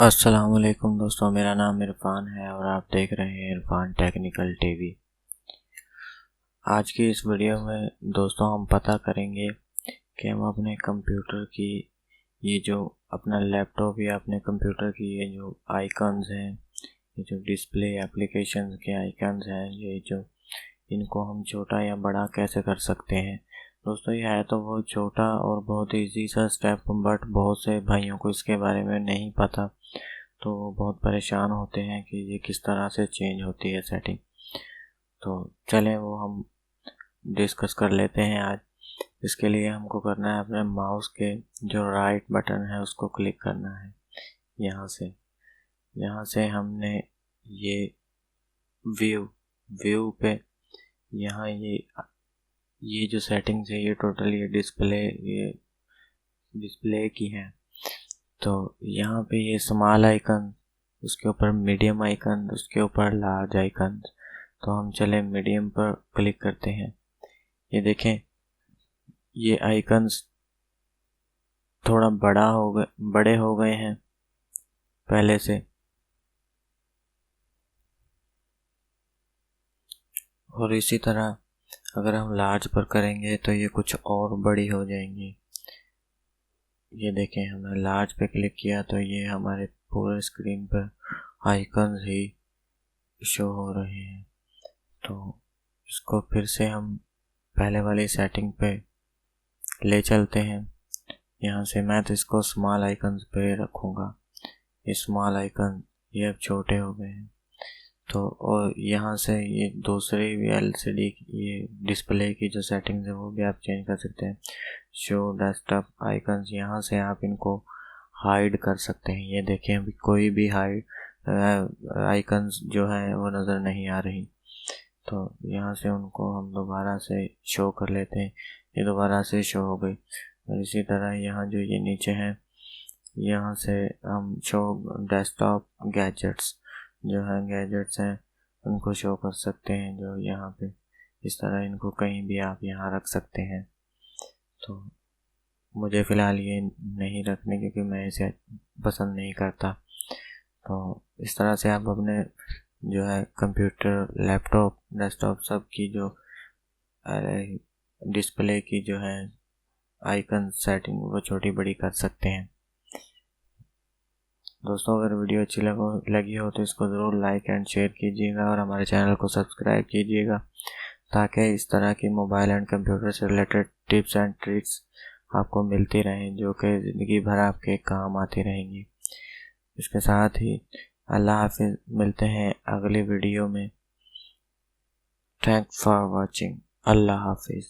अस्सलामुअलैकुम दोस्तों, मेरा नाम इरफान है और आप देख रहे हैं इरफान टेक्निकल टीवी। आज की इस वीडियो में दोस्तों हम पता करेंगे कि हम अपने कंप्यूटर की ये जो अपना लैपटॉप या अपने कंप्यूटर की ये जो आइकन्स हैं, ये जो डिस्प्ले एप्लीकेशंस के आइकन्स हैं, ये जो इनको हम छोटा या बड़ा कैसे कर सकते हैं। दोस्तों ये है तो बहुत छोटा और बहुत ईजी सा स्टेप, बट बहुत से भाइयों को इसके बारे में नहीं पता, तो वो बहुत परेशान होते हैं कि ये किस तरह से चेंज होती है सेटिंग। तो चलें वो हम डिस्कस कर लेते हैं आज। इसके लिए हमको करना है अपने माउस के जो राइट बटन है उसको क्लिक करना है। यहाँ से हमने ये व्यू पे यहाँ ये जो सेटिंग्स है ये टोटल ये डिस्प्ले की है। तो यहाँ पे ये स्मॉल आइकन, उसके ऊपर मीडियम आइकन, उसके ऊपर लार्ज आइकन। तो हम चले मीडियम पर क्लिक करते हैं। ये देखें ये आइकन्स थोड़ा बड़े हो गए हैं पहले से, और इसी तरह अगर हम लार्ज पर करेंगे तो ये कुछ और बड़ी हो जाएंगी। ये देखें हमने लार्ज पे क्लिक किया तो ये हमारे पूरे स्क्रीन पर आइकन्स ही शो हो रहे हैं। तो इसको फिर से हम पहले वाली सेटिंग पे ले चलते हैं। यहाँ से मैं तो इसको स्मॉल आइकन्स पे रखूँगा। ये स्मॉल आइकन ये अब छोटे हो गए हैं। तो और यहाँ से ये दूसरी LCD ये डिस्प्ले की जो सेटिंग्स है वो भी आप चेंज कर सकते हैं। शो डेस्कटॉप आइकन्स, यहाँ से आप इनको हाइड कर सकते हैं। ये देखें अभी कोई भी हाइड आइकन्स जो है वो नज़र नहीं आ रही। तो यहाँ से उनको हम दोबारा से शो कर लेते हैं। ये दोबारा से शो हो गई। और इसी तरह यहाँ जो ये नीचे है, यहाँ से हम शो डेस्कटॉप गैजेट्स जो हैं उनको शो कर सकते हैं। जो यहाँ पे इस तरह इनको कहीं भी आप यहाँ रख सकते हैं। तो मुझे फ़िलहाल ये नहीं रखने क्योंकि मैं इसे पसंद नहीं करता। तो इस तरह से आप अपने जो है कंप्यूटर, लैपटॉप, डेस्कटॉप सब की जो डिस्प्ले की जो है आइकन सेटिंग वो छोटी बड़ी कर सकते हैं। दोस्तों अगर वीडियो अच्छी लगी हो तो इसको ज़रूर लाइक एंड शेयर कीजिएगा और हमारे चैनल को सब्सक्राइब कीजिएगा, ताकि इस तरह की मोबाइल एंड कंप्यूटर से रिलेटेड टिप्स एंड ट्रिक्स आपको मिलती रहें, जो कि ज़िंदगी भर आपके काम आती रहेंगी। इसके साथ ही अल्लाह हाफिज़, मिलते हैं अगले वीडियो में। Thanks for watching. अल्लाह हाफिज़।